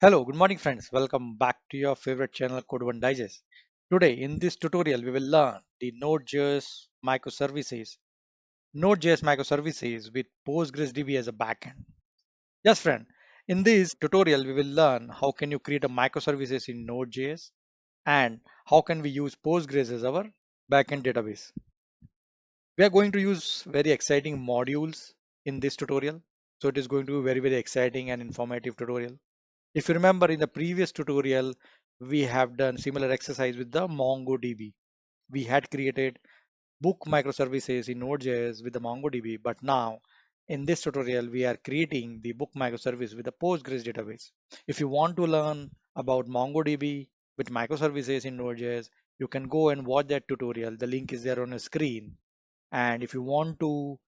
Hello, good morning friends. Welcome back to your favorite channel Code One Digest. Today in this tutorial we will learn the Node.js microservices, Node.js microservices with PostgresDB as a backend. Yes friend, in this tutorial we will learn how can you create a microservices in Node.js and how can we use Postgres as our backend database. We are going to use very exciting modules in this tutorial. So it is going to be very exciting and informative tutorial. If you remember in the previous tutorial, we have done similar exercise with the MongoDB. We had created book microservices in Node.js with the MongoDB, but now in this tutorial, we are creating the book microservice with the Postgres database. If you want to learn about MongoDB with microservices in Node.js, you can go and watch that tutorial. The link is there on the screen. And if you want to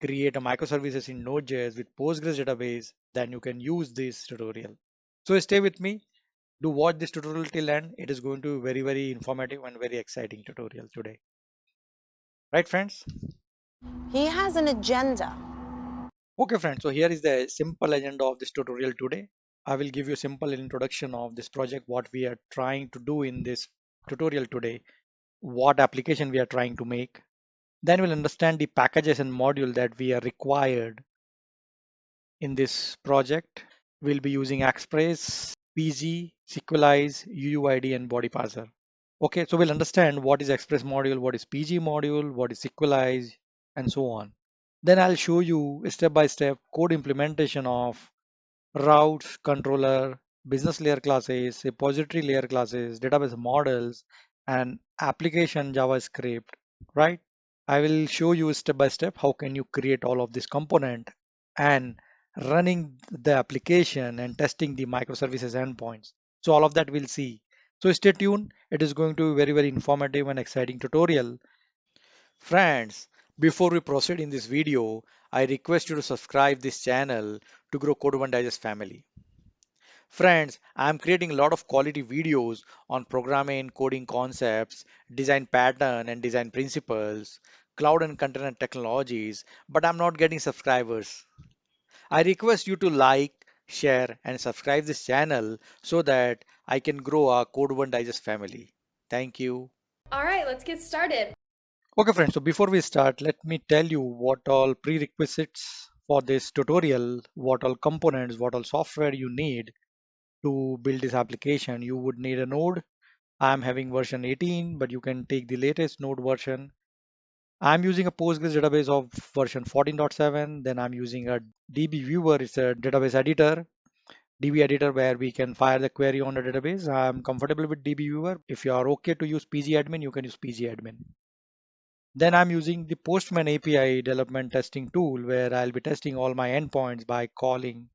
create a microservices in Node.js with Postgres database, then you can use this tutorial. So stay with me. Do watch this tutorial till end. It is going to be very informative and very exciting tutorial today. Right, friends? He has an agenda. Okay, friends. So here is the simple agenda of this tutorial today. I will give you a simple introduction of this project, what we are trying to do in this tutorial today, what application we are trying to make. Then we'll understand the packages and module that we are required in this project. We'll be using Express PG Sequelize UUID and body parser. Okay, so we'll understand what is Express module, what is PG module, what is Sequelize, and so on. Then I'll show you step by step code implementation of routes, controller, business layer classes, repository layer classes, database models, and application JavaScript, right? I will show you step by step how can you create all of this component and running the application and testing the microservices endpoints. So all of that we'll see. So stay tuned. It is going to be very informative and exciting tutorial. Friends, before we proceed in this video, I request you to subscribe this channel to grow Code One Digest family. Friends, I am creating a lot of quality videos on programming, coding concepts, design pattern and design principles, cloud and container technologies, but I'm not getting subscribers. I request you to like, share and subscribe this channel so that I can grow our Code One Digest family. Thank you. All right, let's get started. Okay friends, so before we start, let me tell you what all prerequisites for this tutorial, what all components, what all software you need to build this application. You would need a node. I'm having version 18, but you can take the latest node version. I'm using a Postgres database of version 14.7. Then I'm using a DB viewer. It's a database editor, DB editor where we can fire the query on the database. I'm comfortable with DB viewer. If you are okay to use PG admin, you can use PG admin. Then I'm using the Postman API development testing tool where I'll be testing all my endpoints by calling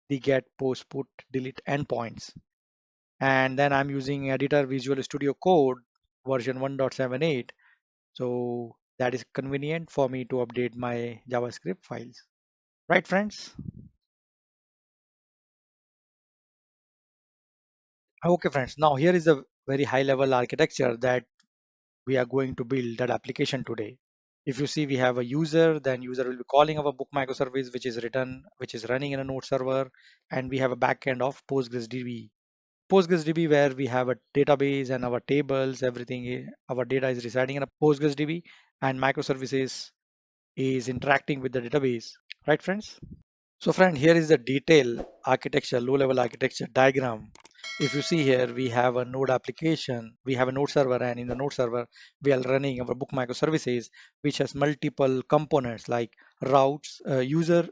the get, post, put, delete endpoints. And then I'm using editor Visual Studio Code version 1.78. So that is convenient for me to update my JavaScript files. Right, friends? Okay, friends. Now here is a very high level architecture that we are going to build that application today. If you see we have a user, then user will be calling our book microservice, which is running in a node server, and we have a backend of PostgresDB. PostgresDB where we have a database and our tables, our data is residing in a PostgresDB and microservices is interacting with the database. Right, friends? So friend, here is the detail architecture, low level architecture diagram. If you see here, we have a node application, we have a node server, and in the node server, we are running our book microservices, which has multiple components like routes, user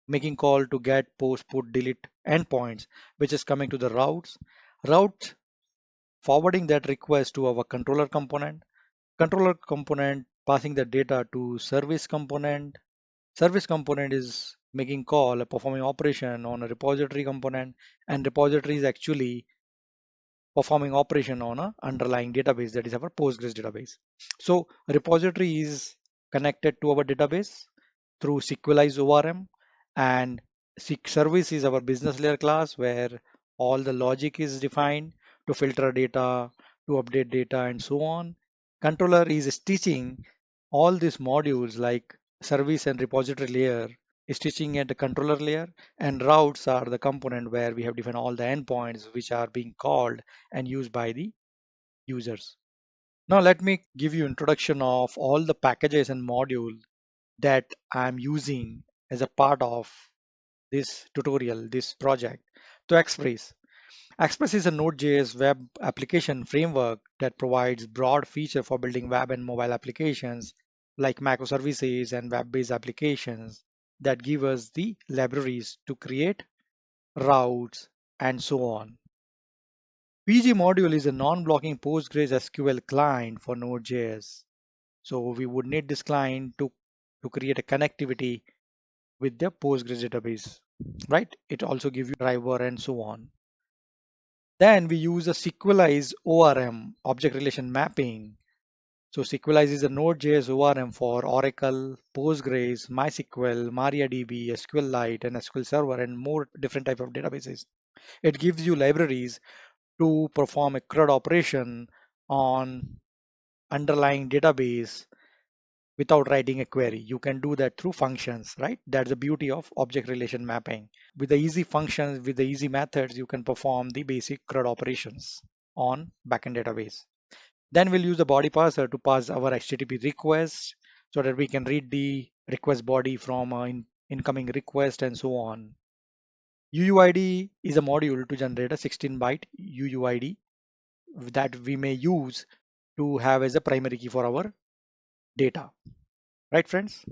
making call to get, post, put, delete endpoints, which is coming to the route forwarding that request to our controller component passing the data to service component is making call, a performing operation on a repository component, and repository is actually performing operation on a underlying database that is our Postgres database. So repository is connected to our database through Sequelize ORM, and service is our business layer class where all the logic is defined to filter data, to update data, and so on. Controller is stitching all these modules like service and repository layer stitching at the controller layer, and routes are the component where we have defined all the endpoints which are being called and used by the users. Now let me give you introduction of all the packages and modules that I'm using as a part of this tutorial, this project. So Express is a Node.js web application framework that provides broad feature for building web and mobile applications like microservices and web-based applications that give us the libraries to create routes and so on. PG module is a non-blocking PostgreSQL client for Node.js. So we would need this client to create a connectivity with the Postgres database, right? It also gives you driver and so on. Then we use a Sequelize ORM, Object Relational Mapping. So Sequelize is a Node.js ORM for Oracle, Postgres, MySQL, MariaDB, SQLite, and SQL Server, and more different type of databases. It gives you libraries to perform a CRUD operation on underlying database without writing a query. You can do that through functions, right? That's the beauty of object relation mapping. With the easy functions, with the easy methods, you can perform the basic CRUD operations on backend database. Then we'll use the body parser to pass our HTTP request so that we can read the request body from incoming request and so on. UUID is a module to generate a 16-byte UUID that we may use to have as a primary key for our data. Right, friends?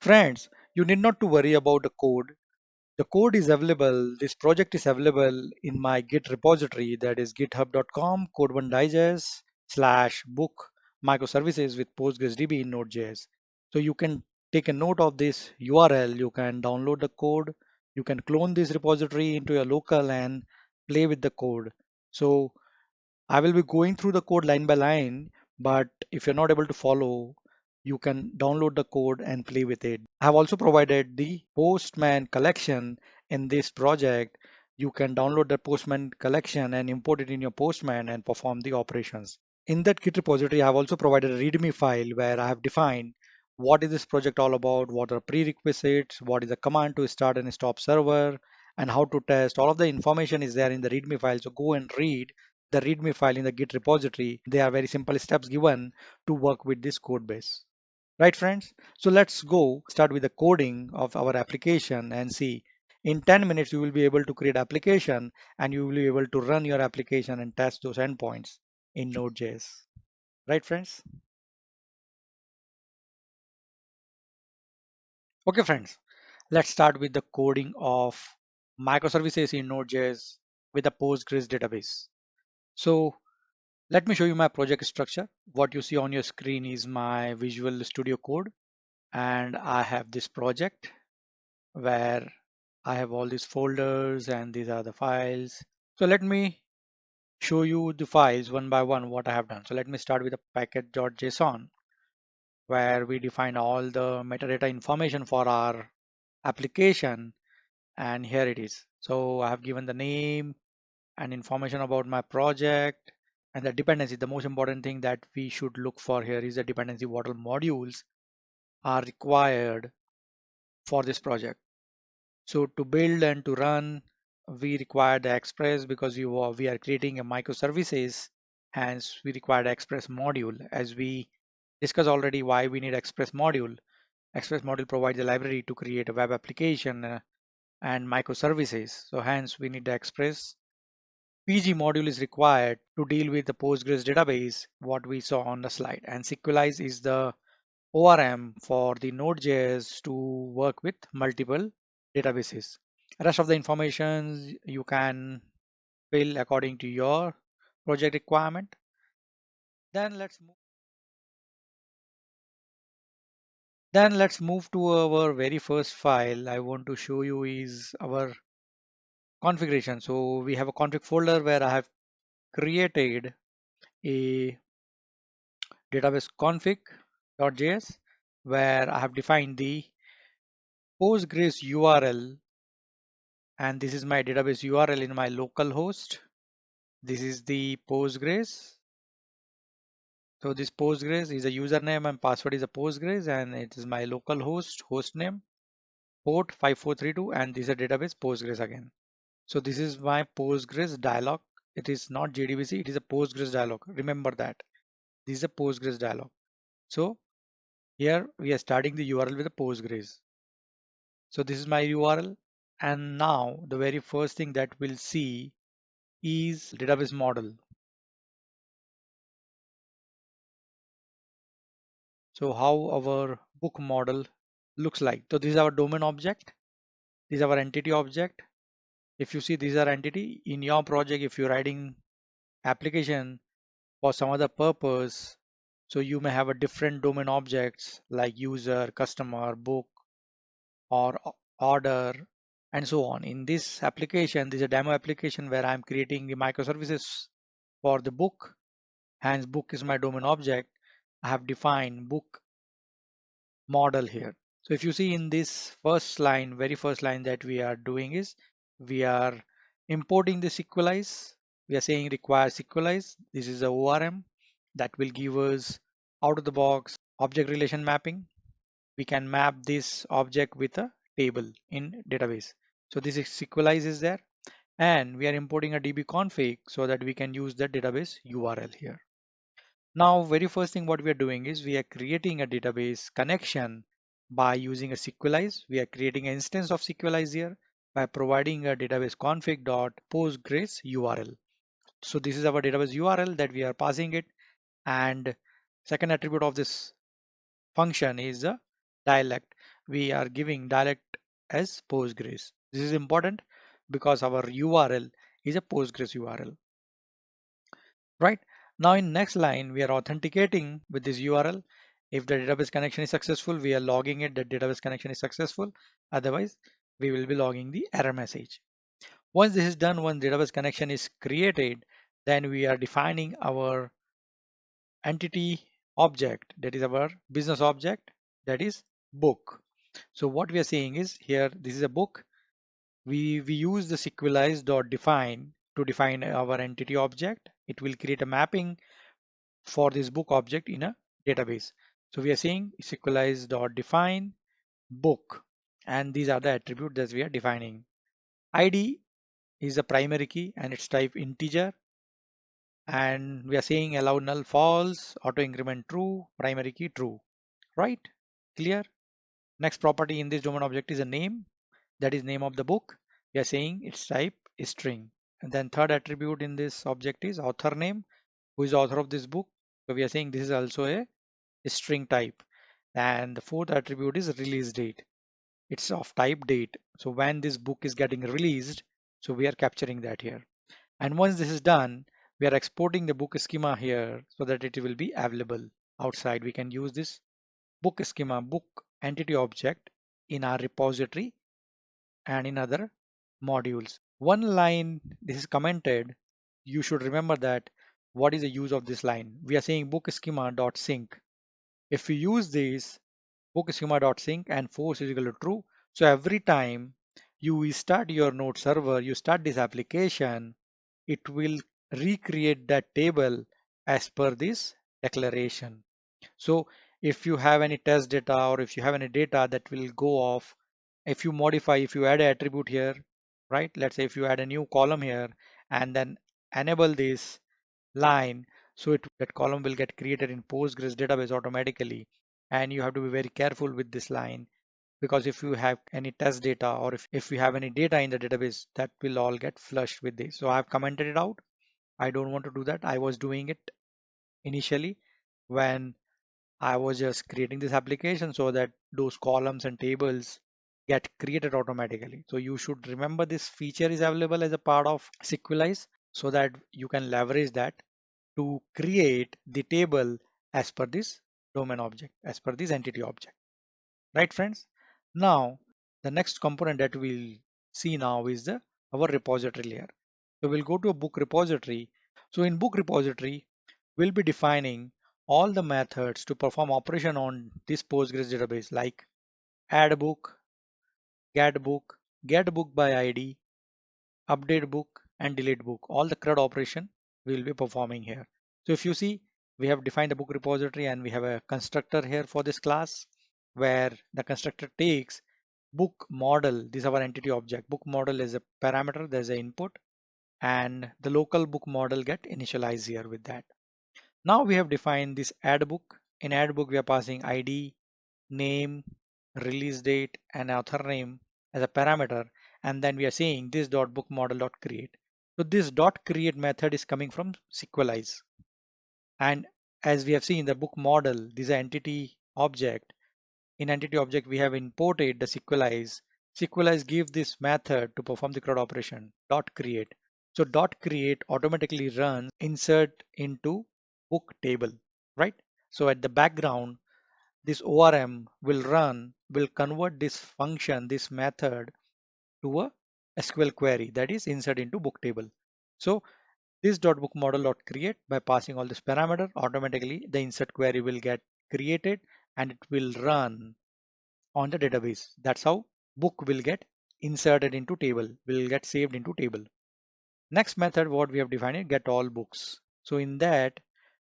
Friends, you need not to worry about the code. The code is available, this project is available in my Git repository, that is github.com code1digest slash book microservices with PostgresDB in Node.js. So you can take a note of this URL, you can download the code, you can clone this repository into your local and play with the code. So I will be going through the code line by line, but if you're not able to follow, you can download the code and play with it. I have also provided the Postman collection in this project. You can download the Postman collection and import it in your Postman and perform the operations. In that Git repository, I have also provided a README file where I have defined what is this project all about, what are prerequisites, what is the command to start and stop server, and how to test. All of the information is there in the README file. So go and read the README file in the Git repository. They are very simple steps given to work with this code base. Right, friends? So let's go start with the coding of our application and see. In 10 minutes, you will be able to create application and you will be able to run your application and test those endpoints in Node.js. Right, friends? Okay, friends, let's start with the coding of microservices in Node.js with a Postgres database. So let me show you my project structure. What you see on your screen is my Visual Studio Code, and I have this project where I have all these folders and these are the files. So let me show you the files one by one what I have done. So let me start with the package.json where we define all the metadata information for our application, and here it is. So I have given the name and information about my project and the dependency. The most important thing that we should look for here is the dependency, what all modules are required for this project. So to build and to run, we require the Express because we are creating a microservices, hence we require the Express module. As we discussed already why we need Express module. Express module provides a library to create a web application and microservices. So hence we need the Express. PG module is required to deal with the Postgres database, what we saw on the slide. And Sequelize is the ORM for the Node.js to work with multiple databases. Rest of the information you can fill according to your project requirement. Then let's move. Then let's move to our very first file I want to show you is our configuration. So we have a config folder where I have created a database config.js where I have defined the Postgres URL, and this is my database URL in my local host. This is the Postgres So this Postgres is a username and password is a Postgres, and it is my local host name, port 5432, and this is a database Postgres again. So this is my Postgres dialog. It is not JDBC, it is a Postgres dialog. Remember that. This is a Postgres dialog. So here we are starting the URL with a Postgres. So this is my URL. And now the very first thing that we'll see is database model. So how our book model looks like. So this is our domain object. This is our entity object. If you see these are entity in your project, if you're writing application for some other purpose, so you may have a different domain objects like user, customer, book, or order, and so on. In this application, this is a demo application where I'm creating the microservices for the book. Hence, book is my domain object. I have defined book model here. So if you see in this first line, very first line that we are doing is we are importing the Sequelize. We are saying require Sequelize. This is a ORM that will give us out of the box object relation mapping. We can map this object with a table in database. So this is Sequelize is there, and we are importing a DB config so that we can use the database URL here. Now, very first thing what we are doing is we are creating a database connection by using a Sequelize. We are creating an instance of Sequelize here by providing a database config.postgres URL. So this is our database URL that we are passing it. And second attribute of this function is a dialect. We are giving dialect as Postgres. This is important because our URL is a Postgres URL. Right now in next line we are authenticating with this URL. If the database connection is successful, we are logging it that database connection is successful. Otherwise we will be logging the error message. Once this is done, once database connection is created, then we are defining our entity object, that is our business object, that is book. So what we are saying is here this is a book. We use the Sequelize.define to define our entity object. It will create a mapping for this book object in a database. So we are saying Sequelize.define book, and these are the attributes that we are defining. ID is a primary key and its type integer, and we are saying allow null false, auto increment true, primary key true. Right? Clear? Next property in this domain object is a name, that is name of the book. We are saying its type is string. And then third attribute in this object is author name, who is the author of this book. So we are saying this is also a string type. And the fourth attribute is release date. It's of type date. So when this book is getting released, so we are capturing that here. And once this is done, we are exporting the book schema here so that it will be available outside. We can use this book schema, book entity object in our repository and in other modules. One line, this is commented, you should remember that what is the use of this line. We are saying book schema.sync. If we use this book schema.sync and force is equal to true, so every time you start your node server, you start this application, it will recreate that table as per this declaration. So if you have any test data or if you have any data that will go off, if you modify, if you add an attribute here, right? Let's say if you add a new column here and then enable this line, so that column will get created in Postgres database automatically. And you have to be very careful with this line, because if you have any test data or if you have any data in the database, that will all get flushed with this. So I've commented it out. I don't want to do that. I was doing it initially when I was just creating this application so that those columns and tables get created automatically. So you should remember this feature is available as a part of Sequelize so that you can leverage that to create the table as per this domain object, as per this entity object. Right, friends? Now, the next component that we'll see now is the our repository layer. So we'll go to a book repository. So in book repository, we'll be defining all the methods to perform operation on this Postgres database like add book, get book by ID, update book, and delete book. All the CRUD operation we'll be performing here. So if you see we have defined the book repository and we have a constructor here for this class where the constructor takes book model. This is our entity object. Book model is a parameter, there's an input, and the local book model get initialized here with that. Now we have defined this add book. In add book, we are passing ID, name, release date, and author name as a parameter. And then we are saying this dot book model dot create. So this dot create method is coming from Sequelize. And as we have seen the book model, this is an entity object. In entity object, we have imported the Sequelize. Sequelize gives this method to perform the CRUD operation, dot create. So dot create automatically runs insert into book table, right? So at the background, this ORM will convert this function, this method to a SQL query that is insert into book table. So this dot book model dot create, by passing all this parameter, automatically the insert query will get created and it will run on the database. That's how book will get inserted into table, will get saved into table. Next method what we have defined is get all books. So in that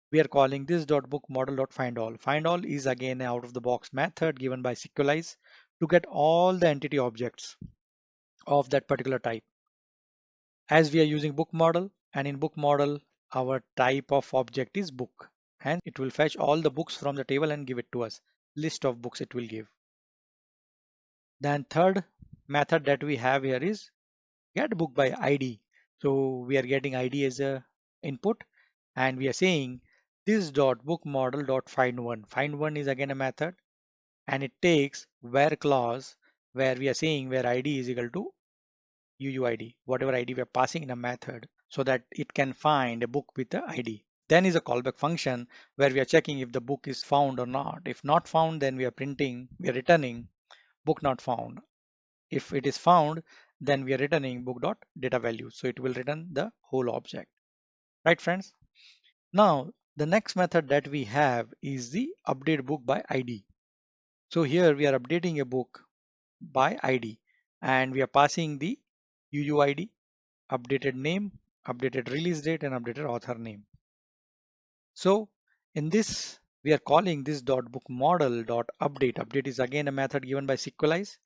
we are calling this dot book model dot find all. Find all is again an out of the box method given by Sequelize to get all the entity objects of that particular type. As we are using book model, and in book model our type of object is book, and it will fetch all the books from the table and give it to us. List of books it will give. Then third method that we have here is get book by ID. So we are getting ID as a input and we are saying this dot book model dot find one. Find one is again a method and it takes where clause where we are saying where ID is equal to UUID, whatever ID we are passing in a method, so that it can find a book with the ID. Then is a callback function where we are checking if the book is found or not. If not found, then we are returning book not found. If it is found, then we are returning book dot data value. So it will return the whole object. Right, friends? Now, the next method that we have is the update book by ID. So here we are updating a book by ID and we are passing the UUID, updated name, updated release date, and updated author name. So in this, we are calling this dot book model dot update. Update is again a method given by Sequelize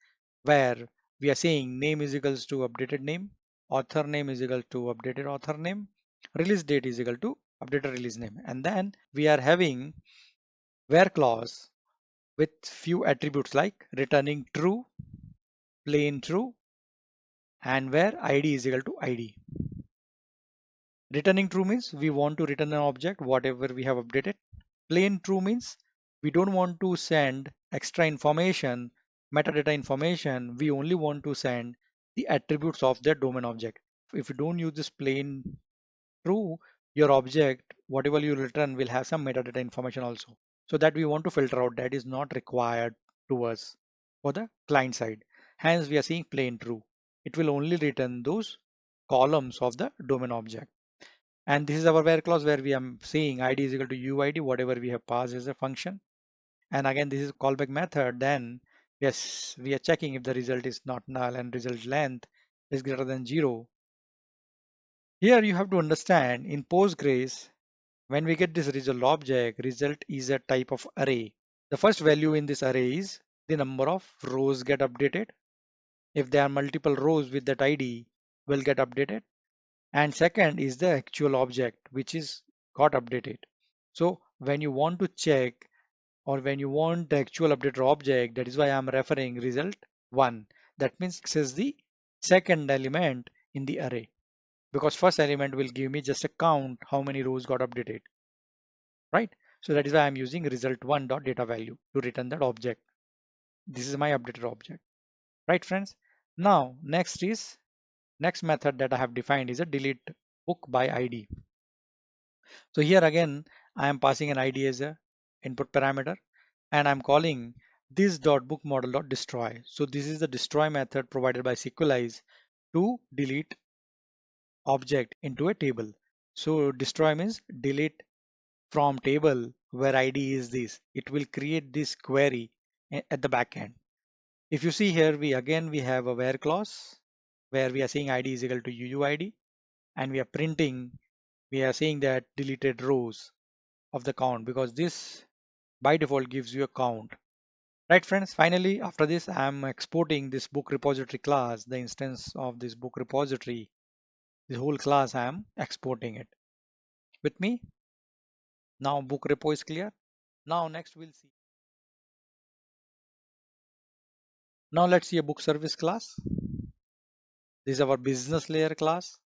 where we are saying name is equals to updated name, author name is equal to updated author name, release date is equal to updated release name. And then we are having where clause with few attributes like returning true, plain true, and where ID is equal to ID. Returning true means we want to return an object, whatever we have updated. Plain true means we don't want to send extra information, metadata information. We only want to send the attributes of that domain object. If you don't use this plain true, your object, whatever you return, will have some metadata information also. So that we want to filter out, that is not required to us for the client side. Hence, we are seeing plain true. It will only return those columns of the domain object. And this is our where clause where we are saying ID is equal to UID, whatever we have passed as a function. And again, this is callback method. Then yes, we are checking if the result is not null and result length is greater than 0. Here you have to understand in Postgres, when we get this result object, result is a type of array. The first value in this array is the number of rows get updated. If there are multiple rows with that ID will get updated. And second is the actual object which is got updated. So when you want to check or when you want the actual updated object, that is why I'm referring result 1. That means X is the second element in the array, because first element will give me just a count how many rows got updated, right? So that is why I'm using result 1 dot data value to return that object. This is my updated object, right, friends? Now next method that I have defined is a delete book by ID. So here again, I am passing an ID as a input parameter and I'm calling this dot book model dot destroy. So this is the destroy method provided by Sequelize to delete object into a table. So destroy means delete from table where ID is this. It will create this query at the back end. If you see here, we have a where clause where we are saying ID is equal to UUID and we are saying that deleted rows. of the count, because this by default gives you a count. Right, friends, finally after this I'm exporting this book repository class, the instance of this book repository, this whole class I'm exporting it. With me? Now book repo is clear. Now next we'll see. Now let's see a book service class. This is our business layer class.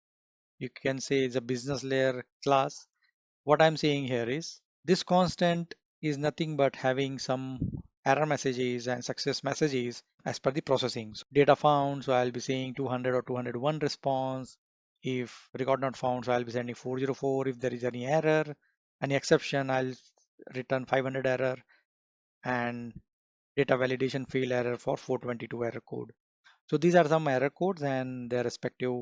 You can say it's a business layer class. What I'm saying here is this constant is nothing but having some error messages and success messages as per the processing. So data found, so I'll be saying 200 or 201 response. If record not found, so I'll be sending 404. If there is any error, any exception, I'll return 500 error, and data validation fail error for 422 error code. So these are some error codes and their respective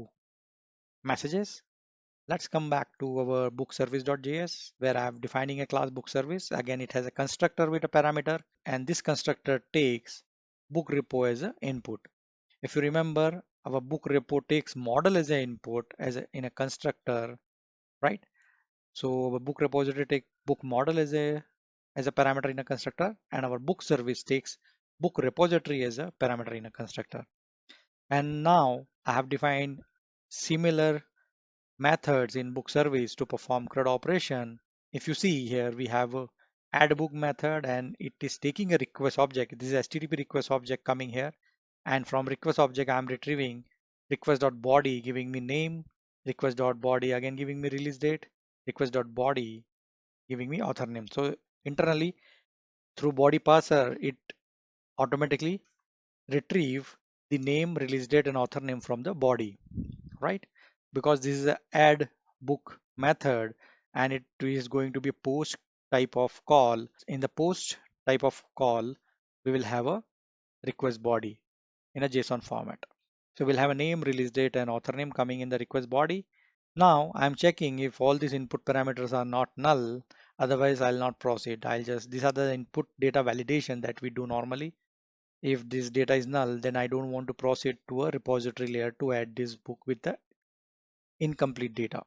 messages. Let's come back to our book service.js, where I'm defining a class book service. Again, it has a constructor with a parameter, and this constructor takes book repo as an input. If you remember, our book repo takes model as an input in a constructor, right? So our book repository takes book model as a parameter in a constructor, and our book service takes book repository as a parameter in a constructor. And now I have defined similar methods in book service to perform CRUD operation. If you see here, we have a add book method, and it is taking a request object. This is HTTP request object coming here. And from request object, I'm retrieving request.body giving me name, request.body again giving me release date, request.body giving me author name. So internally through body parser, it automatically retrieve the name, release date, and author name from the body, right? Because this is a add book method, and it is going to be post type of call. In the post type of call, we will have a request body in a JSON format. So we'll have a name, release date, and author name coming in the request body. Now I'm checking if all these input parameters are not null. Otherwise, I'll not proceed. These are the input data validation that we do normally. If this data is null, then I don't want to proceed to a repository layer to add this book with the incomplete data,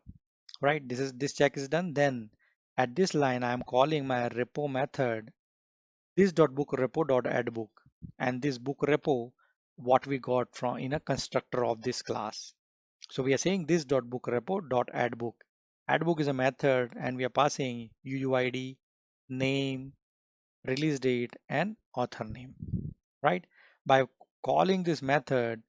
right? This check is done. Then at this line, I am calling my repo method, this.book repo.addBook, and this book repo, what we got from in a constructor of this class. So we are saying this.book repo.addBook. AddBook is a method, and we are passing UUID, name, release date, and author name, right? By calling this method,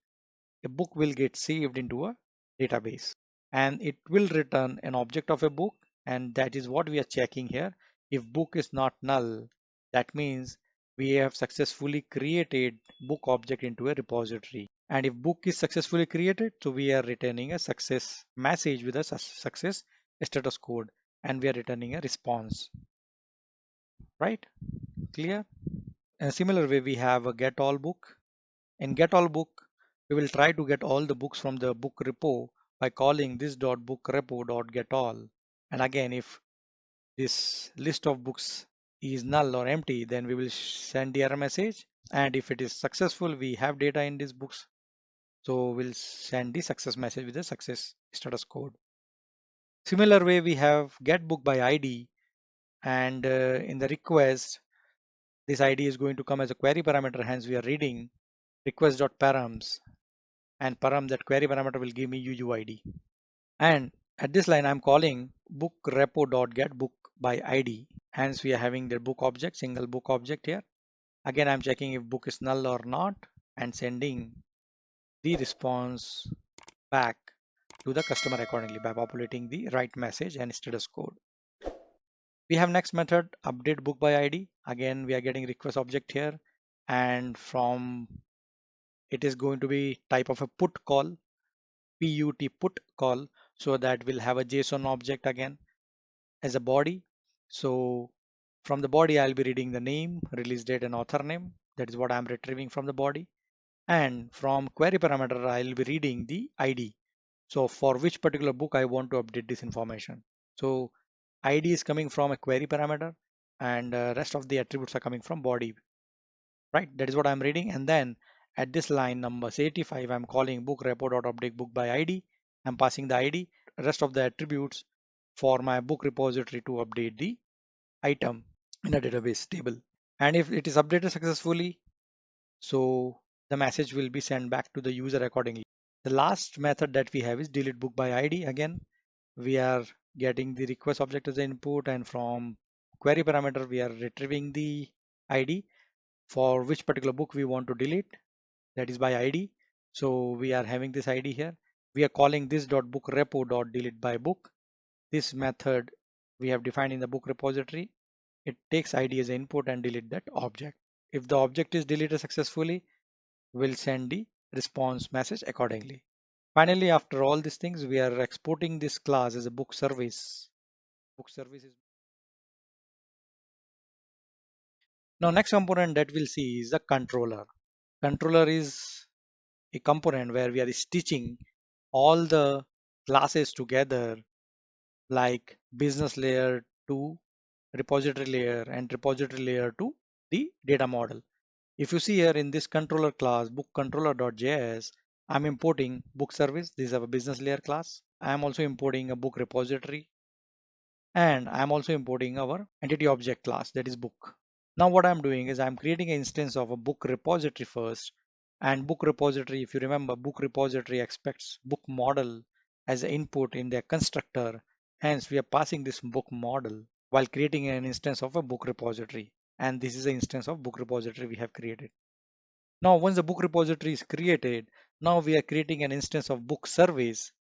a book will get saved into a database, and it will return an object of a book, and that is what we are checking here. If book is not null, that means we have successfully created book object into a repository. And if book is successfully created, so we are returning a success message with a success status code, and we are returning a response, right? Clear? In a similar way, we have a get all book. In get all book, we will try to get all the books from the book repo by calling this dot book repo dot get all. And again, if this list of books is null or empty, then we will send the error message. And if it is successful, we have data in these books, so we'll send the success message with the success status code. Similar way, we have get book by ID, and in the request, this ID is going to come as a query parameter. Hence, we are reading request.params, and param, that query parameter, will give me UUID. And at this line, I'm calling book repo.get book by ID. Hence, we are having the book object, single book object here. Again, I'm checking if book is null or not, and sending the response back to the customer accordingly by populating the right message and status code. We have next method, update book by ID. Again, we are getting request object here, and from it is going to be type of a put call, put call, so that will have a JSON object again as a body. So from the body, I'll be reading the name, release date, and author name. That is what I'm retrieving from the body. And from query parameter, I'll be reading the ID. So for which particular book I want to update this information. So ID is coming from a query parameter, and rest of the attributes are coming from body, right? That is what I'm reading. And then at this line number 85, I'm calling book repo.update book by ID. I'm passing the ID, rest of the attributes for my book repository to update the item in a database table. And if it is updated successfully, so the message will be sent back to the user accordingly. The last method that we have is delete book by ID. Again, we are getting the request object as the input, and from query parameter we are retrieving the ID for which particular book we want to delete, that is by ID. So we are having this ID here. We are calling this .book repo .delete by book. This method we have defined in the book repository. It takes ID as input and delete that object. If the object is deleted successfully, we'll send the response message accordingly. Finally, after all these things, we are exporting this class as a book service. Book service is now next component that we'll see is the controller. Controller is a component where we are stitching all the classes together, like business layer to repository layer and repository layer to the data model. If you see here in this controller class, book controller.js, I'm importing book service. This is a business layer class. I'm also importing a book repository, and I'm also importing our entity object class, that is book. Now what I'm doing is I'm creating an instance of a book repository first. And book repository, if you remember, book repository expects book model as an input in their constructor. Hence we are passing this book model while creating an instance of a book repository. And this is the instance of book repository we have created. Now once the book repository is created, now we are creating an instance of book service.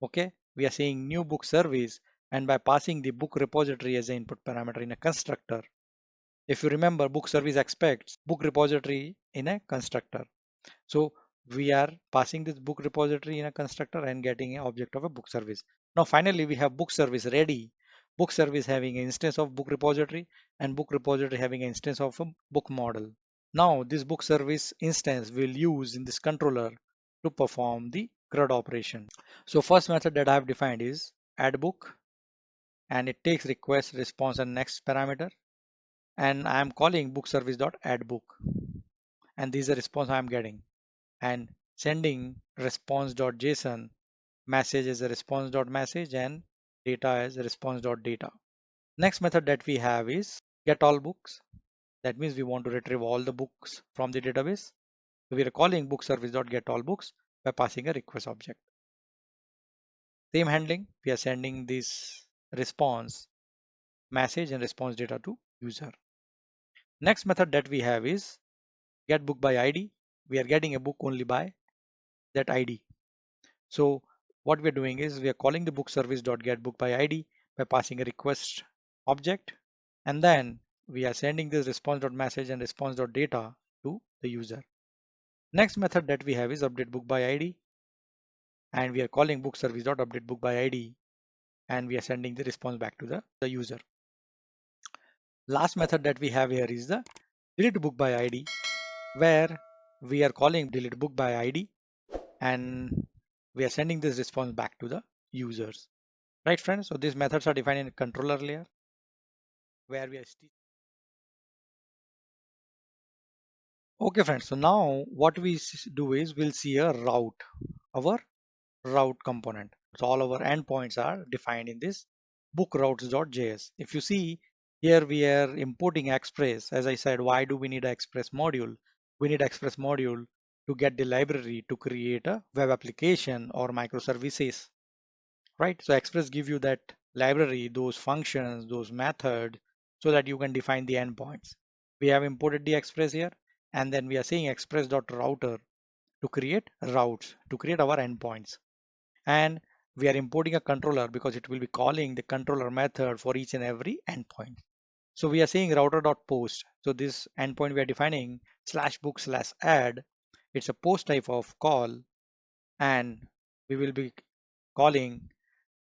Okay, we are saying new book service, and by passing the book repository as an input parameter in a constructor. If you remember, book service expects book repository in a constructor. So we are passing this book repository in a constructor and getting an object of a book service. Now finally we have book service ready. Book service having an instance of book repository, and book repository having an instance of a book model. Now this book service instance will use in this controller to perform the CRUD operation. So first method that I have defined is add book, and it takes request, response, and next parameter. And I am calling book service dot add book, and this is the response I am getting, and sending response dot JSON message as a response dot message and data as a response dot data. Next method that we have is get all books. That means we want to retrieve all the books from the database. So we are calling book service dot get all books by passing a request object. Same handling, we are sending this response message and response data to user. Next method that we have is get book by ID. We are getting a book only by that ID. So what we're doing is we are calling the book service dot get book by ID by passing a request object, and then we are sending this response dot message and response dot data to the user. Next method that we have is update book by ID, and we are calling book service dot update book by ID, and we are sending the response back to the user. Last method that we have here is the delete book by ID, where we are calling delete book by ID, and we are sending this response back to the users. Right, friends? So these methods are defined in a controller layer where we are okay, friends. So now what we do is we'll see a route, our route component. So all our endpoints are defined in this book routes.js. If you see here, we are importing Express. As I said, why do we need an Express module? We need Express module to get the library to create a web application or microservices, right? So Express give you that library, those functions, those methods, so that you can define the endpoints. We have imported the Express here, and then we are saying express.router to create routes, to create our endpoints. And we are importing a controller because it will be calling the controller method for each and every endpoint. So we are saying router.post. So this endpoint we are defining /book/add. It's a post type of call, and we will be calling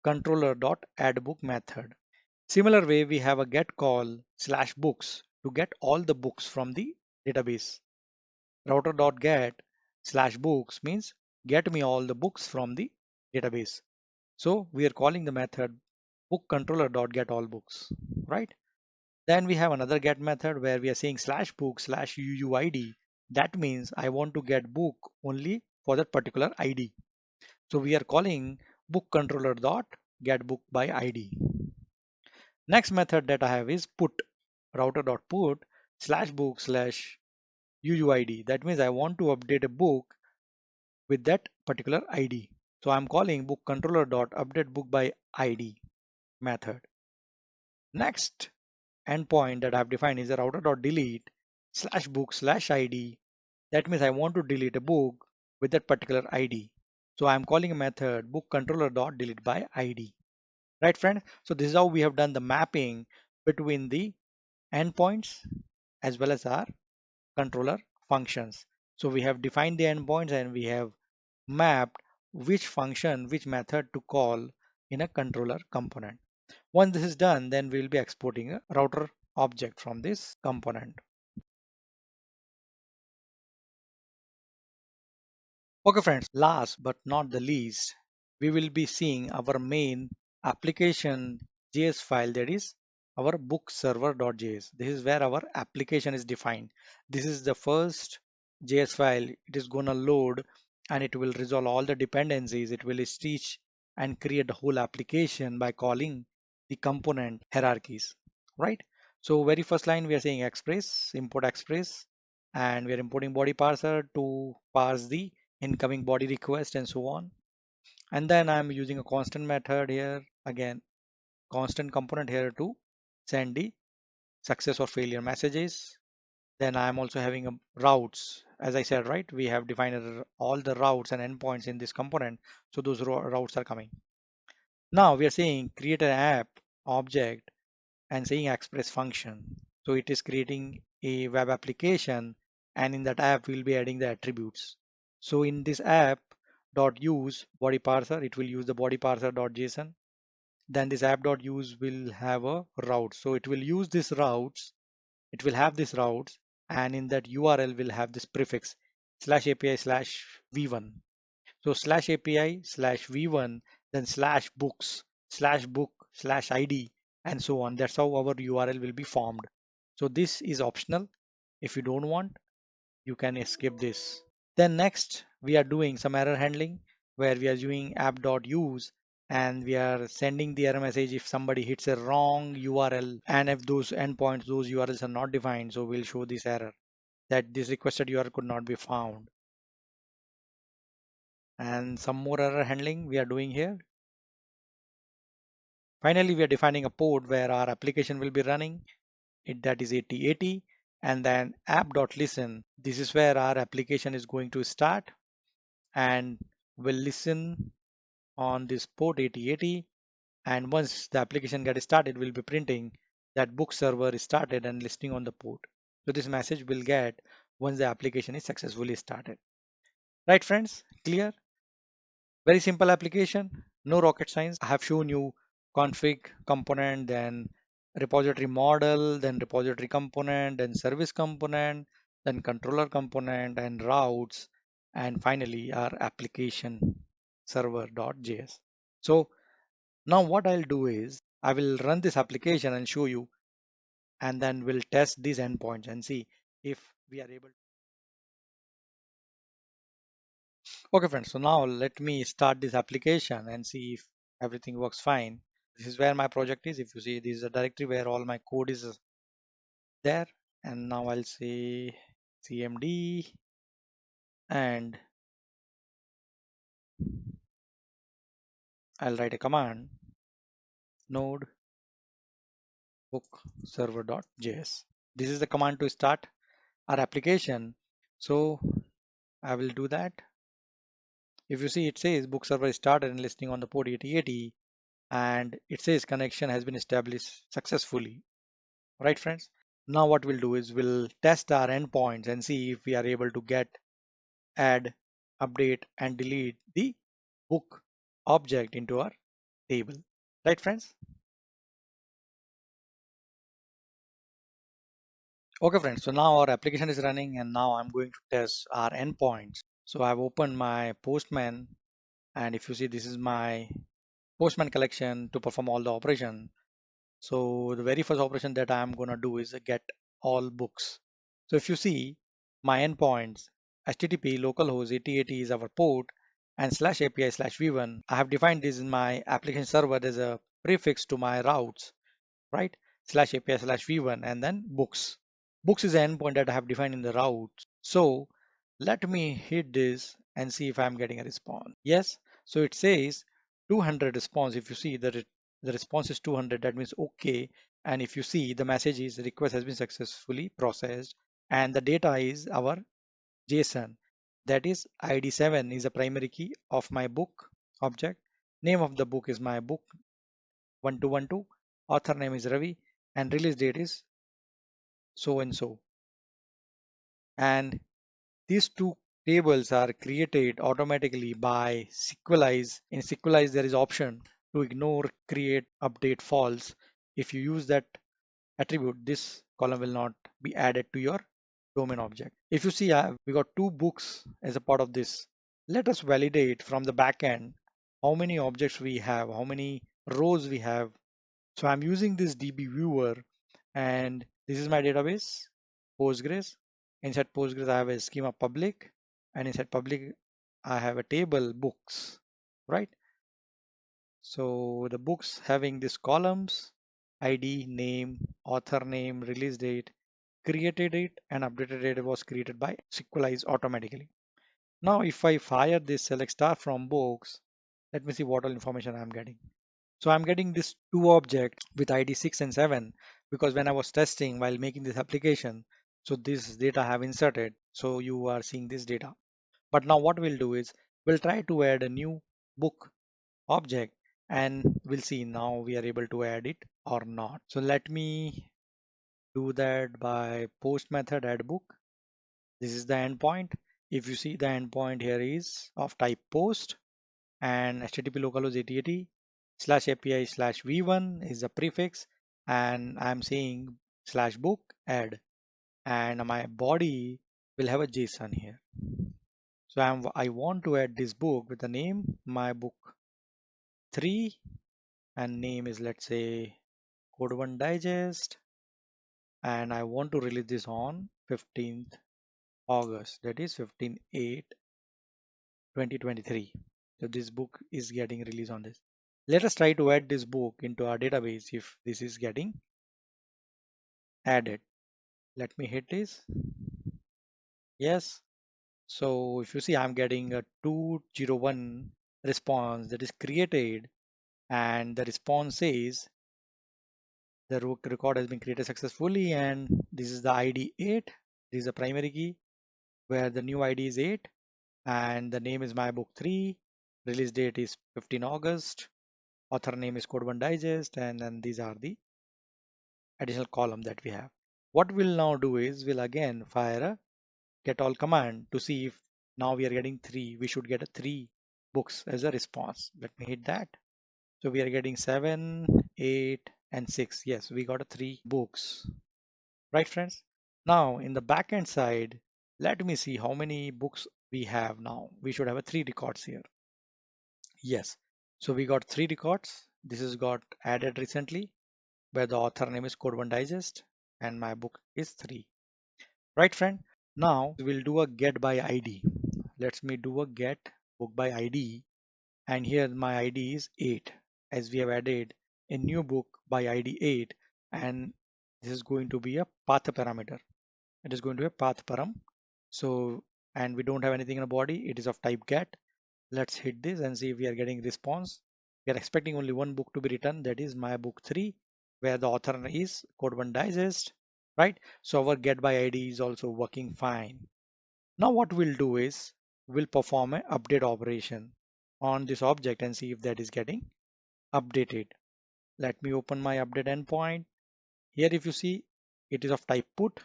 controller.addBook method. Similar way, we have a get call /books to get all the books from the database. Router.get /books means get me all the books from the database. So we are calling the method book controller.get all books, right? Then we have another get method where we are saying /book/uuid. That means I want to get book only for that particular ID. So we are calling book controller dot get book by ID. Next method that I have is put, router.put /book /uuid. That means I want to update a book with that particular ID. So I'm calling book controller.update book by ID method. Next endpoint that I've defined is a router.delete /book/id. That means I want to delete a book with that particular ID. So I'm calling a method book controller.delete by ID. Right, friend? So this is how we have done the mapping between the endpoints as well as our controller functions. So we have defined the endpoints and we have mapped which function, which method to call in a controller component. Once this is done, then we'll be exporting a router object from this component. Okay, friends, last but not the least, we will be seeing our main application JS file, that is our book server.js. This is where our application is defined. This is the first JS file. It is gonna load and it will resolve all the dependencies. It will stitch and create the whole application by calling the component hierarchies, right? So very first line we are saying express, import express, and we are importing body parser to parse the incoming body request and so on. And then I'm using a constant method here, again constant component here to send the success or failure messages. Then I'm also having a routes, as I said, right, we have defined all the routes and endpoints in this component, so those routes are coming. Now we are saying create an app object and saying express function, so it is creating a web application, and in that app we'll be adding the attributes. So in this app dot use body parser, it will use the body parser dot json. Then this app dot use will have a route, so it will use this routes, it will have this routes, and in that url will have this prefix /api /v1. So /api /v1, then /books /book /id, and so on. That's how our URL will be formed. So this is optional. If you don't want, you can skip this. Then next, we are doing some error handling where we are doing app.use and we are sending the error message if somebody hits a wrong URL, and if those endpoints, those URLs are not defined, so we'll show this error that this requested URL could not be found. And some more error handling we are doing here. Finally, we are defining a port where our application will be running. That is 8080, and then app.listen. This is where our application is going to start and will listen on this port 8080. And once the application gets started, we'll be printing that book server is started and listening on the port. So this message will get once the application is successfully started. Right, friends? Clear? Very simple application, no rocket science. I have shown you config component, then repository model, then repository component, then service component, then controller component and routes, and finally our application server.js. So now what I'll do is I will run this application and show you, and then we'll test these endpoints and see if we are able. Okay, friends, so now let me start this application and see if everything works fine. This is where my project is. If you see, this is a directory where all my code is there. And now I'll say cmd and I'll write a command node book server.js. This is the command to start our application. So I will do that. If you see, it says book server started and listing on the port 8080, and it says connection has been established successfully. Right, friends? Now what we'll do is we'll test our endpoints and see if we are able to get, add, update, and delete the book object into our table. Right, friends? Okay, friends. So now our application is running and now I'm going to test our endpoints. So I've opened my Postman, and if you see, this is my Postman collection to perform all the operation. So the very first operation that I'm going to do is get all books. So if you see my endpoints, HTTP localhost 8080 is our port, and /API /v1, I have defined this in my application server as a prefix to my routes. right? Slash API slash v1 and then books. Books is the endpoint that I have defined in the route. So let me hit this and see if I'm getting a response. Yes. So it says 200 response. If you see the response is 200, that means okay. And if you see the message is request has been successfully processed and the data is our JSON. That is ID7 is a primary key of my book object. Name of the book is my book 1212. Author name is Ravi and release date is so and so. And these two tables are created automatically by Sequelize. In Sequelize, there is option to ignore create update false. If you use that attribute, this column will not be added to your domain object. If you see, we got two books as a part of this. Let us validate from the backend how many objects we have, how many rows we have. So I'm using this DB viewer and this is my database, Postgres. Inside Postgres, I have a schema public and inside public, I have a table books, right? So the books having these columns, ID, name, author name, release date, created it and updated date was created by Sequelize automatically. Now, if I fire this select star from books, let me see what all information I'm getting. So I'm getting this two objects with ID 6 and 7 because when I was testing while making this application, so this data I have inserted. So you are seeing this data. But now what we'll do is we'll try to add a new book object and we'll see now we are able to add it or not. So let me do that by post method add book. This is the endpoint. If you see the endpoint here is of type post and http localhost 8080 slash API slash v1 is the prefix and I'm saying slash book add and my body will have a JSON here. So I want to add this book with the name my book 3 and name is let's say code 1 digest and I want to release this on 15th August that is 15/8 2023. So this book is getting released on this. Let us try to add this book into our database if this is getting added. Let me hit this. Yes. So if you see, I'm getting a 201 response that is created and the response says the record has been created successfully and this is the ID 8. This is the primary key where the new ID is 8 and the name is my book 3. Release date is 15 August. Author name is code 1 digest and then these are the additional column that we have. What we'll now do is we'll again fire a get all command to see if now we are getting 3. We should get a 3 books as a response. Let me hit that. So we are getting 7, 8 and 6. Yes, we got a 3 books. Right, friends? Now in the backend side, let me see how many books we have now. We should have a 3 records here. Yes. So we got 3 records. This has got added recently where the author name is Code 1 Digest and my book is 3. Right, friend? Now we'll do a get by ID. Let's me do a get book by ID and here my ID is 8 as we have added a new book by ID 8 and this is going to be a path parameter. It is going to be a path param. So and we don't have anything in a body. It is of type get. Let's hit this and see if we are getting response. We are expecting only one book to be written, that is my book 3 where the author is Code 1 Digest, right? So our get by ID is also working fine. Now what we'll do is we'll perform an update operation on this object and see if that is getting updated. Let me open my update endpoint. Here if you see it is of type put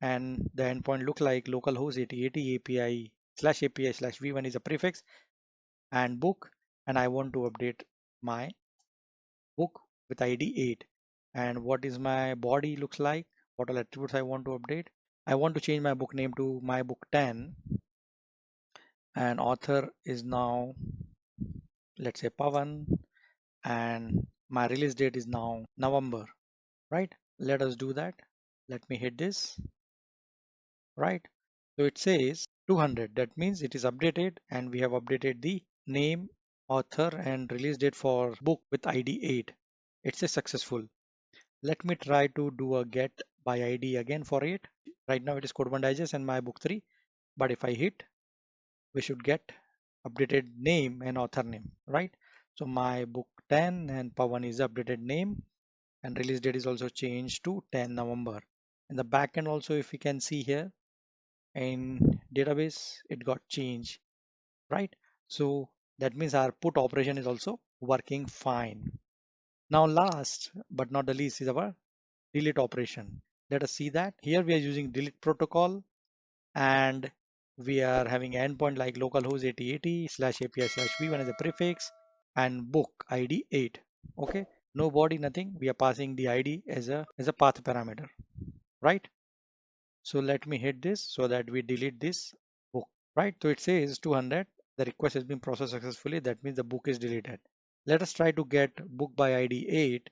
and the endpoint look like localhost 8080 API slash v1 is a prefix and book and I want to update my book with ID 8 and what is my body looks like, what all attributes I want to update. I want to change my book name to my book 10 and author is now let's say Pavan and my release date is now November, right? Let us do that. Let me hit this, right? So it says 200, that means it is updated and we have updated the name, author and release date for book with ID 8. It's a successful. Let me try to do a get by ID again for it. Right now it is Code1Digest and my book 3. But if I hit, we should get updated name and author name, right? So my book 10 and Pawan is the updated name, and release date is also changed to 10 November. In the backend also, if you can see here in database, it got changed, right? So that means our put operation is also working fine. Now last but not the least is our delete operation. Let us see that. Here we are using delete protocol, and we are having an endpoint like localhost 8080/API/v1 as a prefix and book ID 8. Okay, no body, nothing. We are passing the ID as a path parameter, right? So let me hit this so that we delete this book, right? So it says 200. The request has been processed successfully. That means the book is deleted. Let us try to get book by ID 8.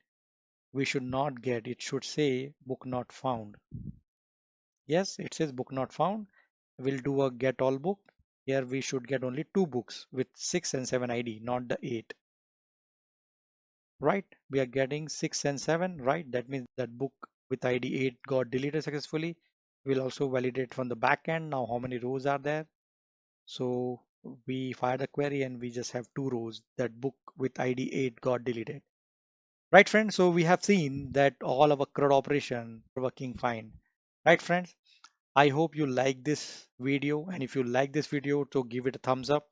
We should not get, it should say book not found. Yes, it says book not found. We'll do a get all book. Here we should get only 2 books with 6 and 7 ID, not the 8. Right? We are getting 6 and 7, right? That means that book with ID 8 got deleted successfully. We'll also validate from the back end now how many rows are there. So we fire the query and we just have 2 rows. That book with ID 8 got deleted. Right, friends? So we have seen that all our CRUD operation are working fine. Right, friends? I hope you like this video, and if you like this video, so give it a thumbs up.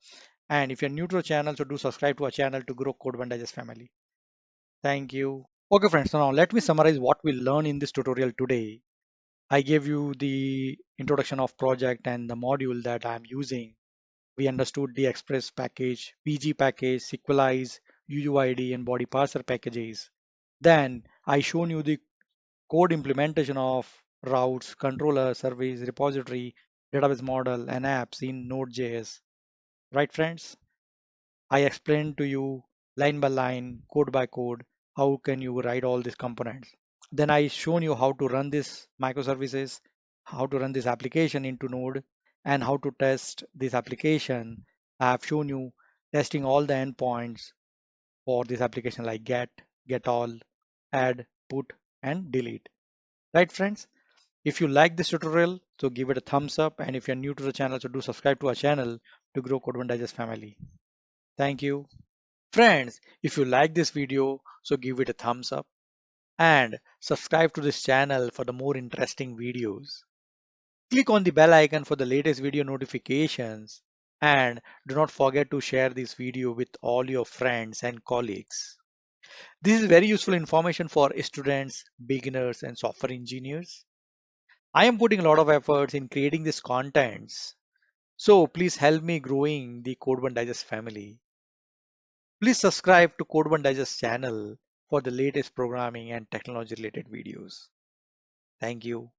And if you're new to the channel, so do subscribe to our channel to grow Code1Digest family. Thank you. Okay, friends, so now let me summarize what we learned in this tutorial today. I gave you the introduction of project and the module that I'm using. We understood the Express package, PG package, Sequelize, UUID, and body parser packages. Then I shown you the code implementation of routes, controller, service, repository, database model, and apps in Node.js. Right, friends? I explained to you line by line, code by code, how can you write all these components. Then I shown you how to run this microservices, how to run this application into Node, and how to test this application. I have shown you testing all the endpoints for this application like get all, add, put, and delete. Right, friends? If you like this tutorial, so give it a thumbs up. And if you're new to the channel, so do subscribe to our channel to grow Code1Digest family. Thank you. Friends, if you like this video, so give it a thumbs up and subscribe to this channel for the more interesting videos. Click on the bell icon for the latest video notifications, and do not forget to share this video with all your friends and colleagues. This is very useful information for students, beginners, and software engineers. I am putting a lot of efforts in creating these contents. So please help me growing the Code1Digest family. Please subscribe to Code1Digest channel for the latest programming and technology related videos. Thank you.